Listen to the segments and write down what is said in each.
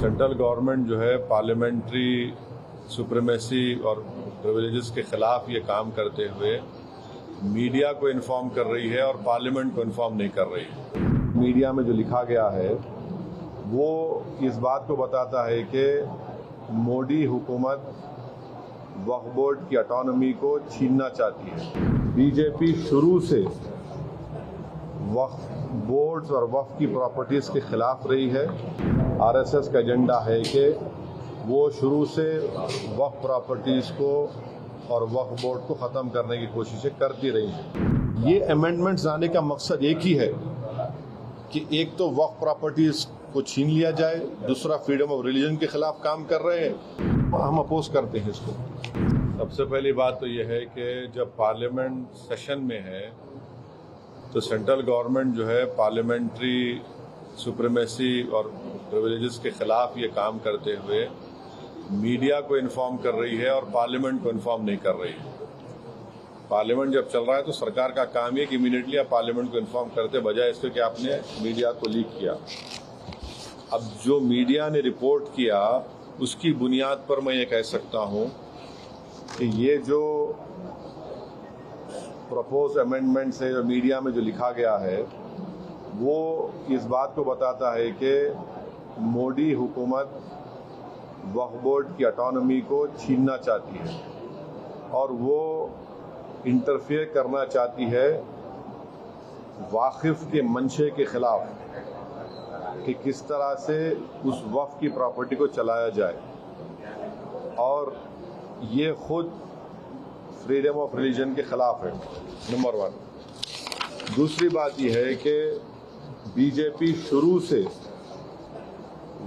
Central government जो है parliamentary supremacy और प्रिविलेजेस के खिलाफ ये काम करते हुए मीडिया को इन्फॉर्म कर रही है और पार्लियामेंट को इन्फॉर्म नहीं कर रही है। मीडिया में जो लिखा गया है वो इस बात को बताता है कि मोदी हुकूमत वक्फ बोर्ड की ऑटोनॉमी को छीनना चाहती है। बीजेपी शुरू से वक्फ बोर्ड्स और वक्फ की प्रॉपर्टीज़ के खिलाफ रही है। आरएसएस का एजेंडा है कि वो शुरू से वक्फ प्रॉपर्टीज़ को और वक्फ बोर्ड को ख़त्म करने की कोशिशें करती रही हैं। ये अमेंडमेंट्स आने का मकसद एक ही है कि एक तो वक्फ प्रॉपर्टीज़ को छीन लिया जाए, दूसरा फ्रीडम ऑफ रिलीजन के खिलाफ काम कर रहे हैं। हम अपोज करते हैं इसको। सबसे पहली बात तो यह है कि जब पार्लियामेंट सेशन में है तो सेंट्रल गवर्नमेंट जो है पार्लियामेंट्री सुप्रीमेसी और प्रिविलेजेस के खिलाफ ये काम करते हुए मीडिया को इन्फॉर्म कर रही है और पार्लियामेंट को इन्फॉर्म नहीं कर रही है। पार्लियामेंट जब चल रहा है तो सरकार का काम है कि इमीडिएटली आप पार्लियामेंट को इन्फॉर्म करते, बजाय इसके कि आपने मीडिया को लीक किया। अब जो मीडिया ने रिपोर्ट किया उसकी बुनियाद पर मैं ये कह सकता हूँ कि ये जो प्रपोज अमेंडमेंट्स है, जो मीडिया में जो लिखा गया है, वो इस बात को बताता है कि मोदी हुकूमत वक्फ बोर्ड की ऑटोनॉमी को छीनना चाहती है और वो इंटरफेयर करना चाहती है वाकिफ के मंशे के खिलाफ कि किस तरह से उस वक्फ की प्रॉपर्टी को चलाया जाए, और ये खुद फ्रीडम ऑफ रिलीजन के खिलाफ है, नंबर 1। दूसरी बात यह है कि बीजेपी शुरू से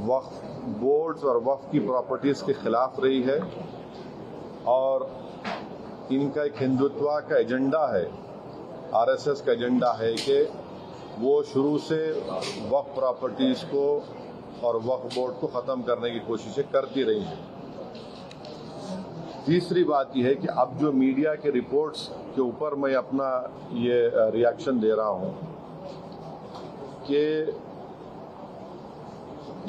वक्फ बोर्ड्स और वक्फ की प्रॉपर्टीज़ के खिलाफ रही है और इनका एक हिंदुत्व का एजेंडा है, आरएसएस का एजेंडा है कि वो शुरू से वक्फ प्रॉपर्टीज़ को और वक्फ बोर्ड को ख़त्म करने की कोशिशें करती रही हैं। तीसरी बात यह है कि अब जो मीडिया के रिपोर्ट्स के ऊपर मैं अपना ये रिएक्शन दे रहा हूँ कि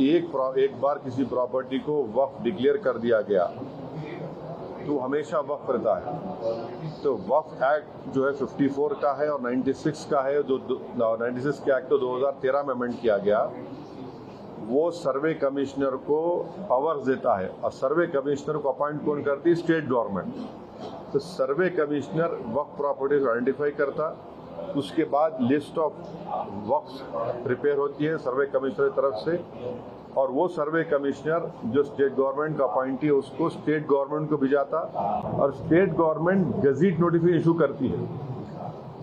एक बार किसी प्रॉपर्टी को वक्फ डिक्लेयर कर दिया गया तो हमेशा वक्फ रहता है। तो वक्फ एक्ट जो है 54 का है और 96 का है, जो 96 के एक्ट तो 2013 में अमेंड किया गया। वो सर्वे कमिश्नर को पावर्स देता है और सर्वे कमिश्नर को अपॉइंट कौन करती है? State government. तो सर्वे कमिश्नर वक्फ प्रॉपर्टीज आइडेंटिफाई करता, उसके बाद लिस्ट ऑफ वक्फ प्रिपेयर होती है सर्वे कमिश्नर की तरफ से, और वो सर्वे कमिश्नर जो स्टेट गवर्नमेंट का अपॉइंटी है उसको स्टेट गवर्नमेंट को भिजाता और state government gazette notification issue करती है।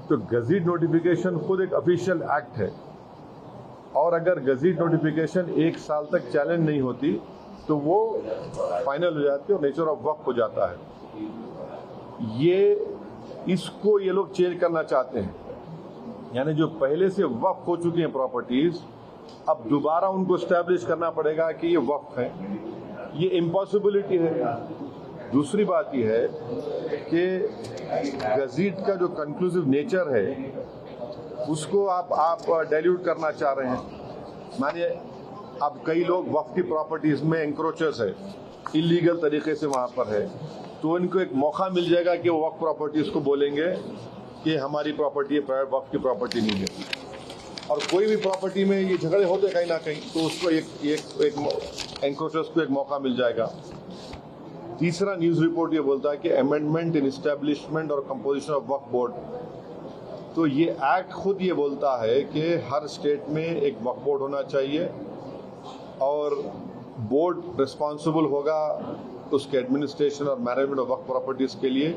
तो गजीट नोटिफिकेशन खुद एक ऑफिशियल एक्ट है और अगर गजीट नोटिफिकेशन 1 साल तक चैलेंज नहीं होती तो वो फाइनल हो जाती है और नेचर ऑफ वक्फ हो जाता है। इसको ये लोग चेंज करना चाहते हैं, यानी जो पहले से वक्फ हो चुकी हैं प्रॉपर्टीज, अब दोबारा उनको एस्टैब्लिश करना पड़ेगा कि ये वक्फ है। ये इम्पॉसिबिलिटी है। दूसरी बात यह है कि गजीट का जो कंक्लूसिव नेचर है उसको आप डाइल्यूट करना चाह रहे हैं। मानिए अब कई लोग वक्फ की प्रॉपर्टीज में एंक्रोचर्स है, इलीगल तरीके से वहां पर है, तो इनको एक मौका मिल जाएगा कि वो वक्फ प्रॉपर्टीज को बोलेंगे कि हमारी प्रॉपर्टी है, प्राइवेट वक्फ की प्रॉपर्टी नहीं है। और कोई भी प्रॉपर्टी में ये झगड़े होते कहीं ना कहीं, तो उसको एक एंक्रोचर्स को एक मौका मिल जाएगा। तीसरा न्यूज रिपोर्ट ये बोलता है कि अमेंडमेंट इन एस्टेब्लिशमेंट और कंपोजिशन ऑफ वक्फ बोर्ड, तो ये एक्ट खुद ये बोलता है कि हर स्टेट में एक वक्फ बोर्ड होना चाहिए और बोर्ड रिस्पॉन्सिबल होगा उसके एडमिनिस्ट्रेशन और मैनेजमेंट ऑफ वक्फ प्रॉपर्टीज के लिए।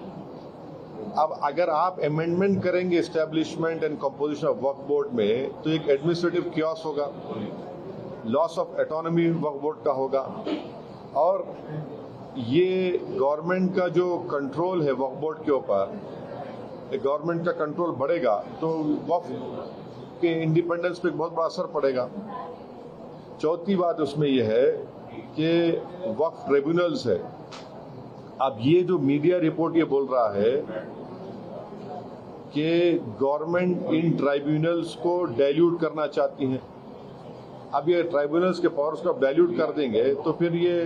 अब अगर आप अमेंडमेंट करेंगे establishment and composition of Waqf board में तो एक एडमिनिस्ट्रेटिव क्योस होगा, loss of autonomy Waqf board का होगा, और ये गवर्नमेंट का जो कंट्रोल है वक्फ बोर्ड के ऊपर, गवर्नमेंट का कंट्रोल बढ़ेगा तो वक्फ के इंडिपेंडेंस पे बहुत बड़ा असर पड़ेगा। चौथी बात उसमें यह है कि वक्फ ट्रिब्यूनल्स है। अब ये जो मीडिया रिपोर्ट ये बोल रहा है कि गवर्नमेंट इन ट्राइब्यूनल्स को डाइल्यूट करना चाहती है। अब ये ट्राइब्यूनल्स के पावर्स को डाइल्यूट कर देंगे तो फिर ये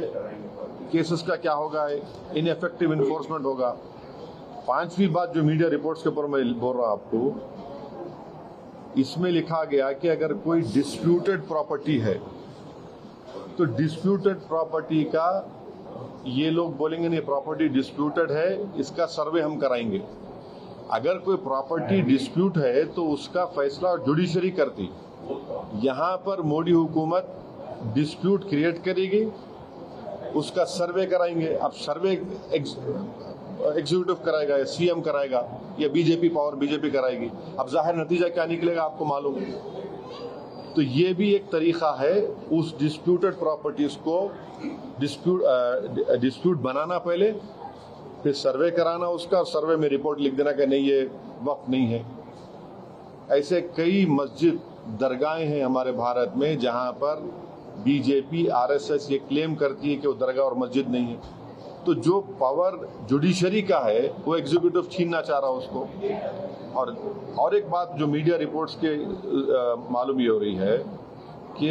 केसेस का क्या होगा, इनएफेक्टिव इन्फोर्समेंट होगा। पांचवी बात जो मीडिया रिपोर्ट्स के ऊपर मैं बोल रहा हूं आपको, इसमें लिखा गया कि अगर कोई डिस्प्यूटेड प्रॉपर्टी है तो डिस्प्यूटेड प्रॉपर्टी का ये लोग बोलेंगे नहीं प्रॉपर्टी डिस्प्यूटेड है, इसका सर्वे हम कराएंगे। अगर कोई प्रॉपर्टी डिस्प्यूट है तो उसका फैसला जुडिशरी करती। यहां पर मोदी हुकूमत डिस्प्यूट क्रिएट करेगी, उसका सर्वे कराएंगे। अब सर्वे एग्जीक्यूटिव कराएगा या सीएम कराएगा या बीजेपी कराएगी। अब जाहिर नतीजा क्या निकलेगा आपको मालूम है। तो ये भी एक तरीका है उस डिस्प्यूटेड प्रॉपर्टीज को डिस्प्यूट बनाना, पहले फिर सर्वे कराना उसका, और सर्वे में रिपोर्ट लिख देना कि नहीं ये वक्त नहीं है। ऐसे कई मस्जिद दरगाहें हैं हमारे भारत में जहां पर बीजेपी आरएसएस ये क्लेम करती है कि वो दरगाह और मस्जिद नहीं है। तो जो पावर जुडिशरी का है वो एग्जीक्यूटिव छीनना चाह रहा है उसको। और एक बात जो मीडिया रिपोर्ट्स के मालूम ये हो रही है कि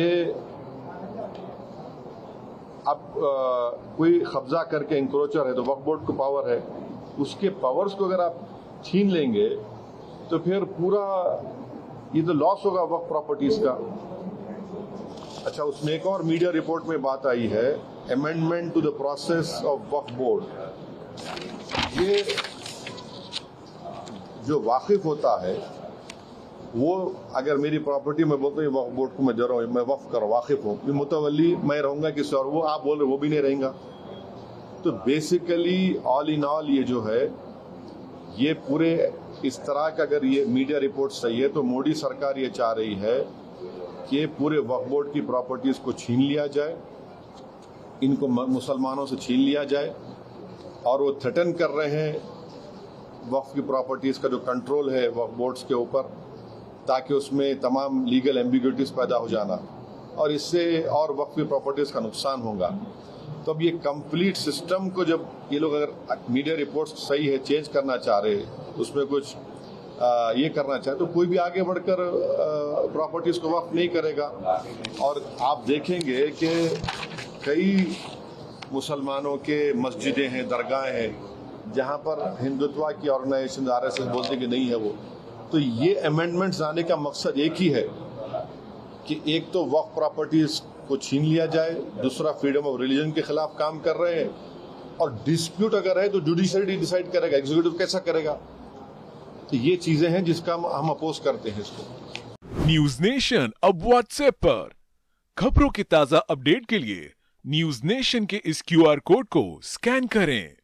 अब कोई कब्जा करके इंक्रोचर है तो वक्फ बोर्ड को पावर है, उसके पावर्स को अगर आप छीन लेंगे तो फिर पूरा ये तो लॉस होगा वक्फ प्रॉपर्टीज का। अच्छा, उसमें एक और मीडिया रिपोर्ट में बात आई है, amendment to the process of Waqf board. ये जो वाकिफ होता है वो अगर मेरी प्रॉपर्टी में बोलते हैं वक्फ बोर्ड को मैं दे रहा हूँ, मैं वक्फ कर वाकिफ हूँ, मुतवल्ली मैं रहूंगा किसी और, वो आप बोल रहे वो भी नहीं रहेगा। तो बेसिकली ऑल इन ऑल ये जो है ये पूरे इस तरह का, अगर ये मीडिया रिपोर्ट सही है तो मोदी सरकार ये चाह रही है कि पूरे वक्फ बोर्ड की प्रॉपर्टीज को छीन लिया जाए, इनको मुसलमानों से छीन लिया जाए। और वो थ्रेटन कर रहे हैं वक्फ की प्रॉपर्टीज का जो कंट्रोल है वक्फ बोर्ड्स के ऊपर, ताकि उसमें तमाम लीगल एम्बिग्युइटीज पैदा हो जाना, और इससे और वक्फ की प्रॉपर्टीज का नुकसान होगा। तो अब ये कंप्लीट सिस्टम को जब ये लोग अगर मीडिया रिपोर्ट्स सही है चेंज करना चाह रहे, उसमें कुछ ये करना चाहे, तो कोई भी आगे बढ़कर प्रॉपर्टीज को वक्फ नहीं करेगा। और आप देखेंगे कि कई मुसलमानों के मस्जिदें हैं, दरगाहें हैं जहां पर हिंदुत्व की ऑर्गेनाइजेशन आरएसएस बोलते कि नहीं है वो। तो ये अमेंडमेंट्स आने का मकसद एक ही है कि एक तो वक्फ प्रॉपर्टीज को छीन लिया जाए, दूसरा फ्रीडम ऑफ रिलीजन के खिलाफ काम कर रहे हैं, और डिस्प्यूट अगर है तो जुडिशरी डिसाइड करेगा, एग्जीक्यूटिव कैसा करेगा। तो ये चीजें हैं जिसका हम अपोज करते हैं इसको। न्यूज नेशन अब व्हाट्सएप पर खबरों के ताजा अपडेट के लिए न्यूज नेशन के इस क्यूआर कोड को स्कैन करें।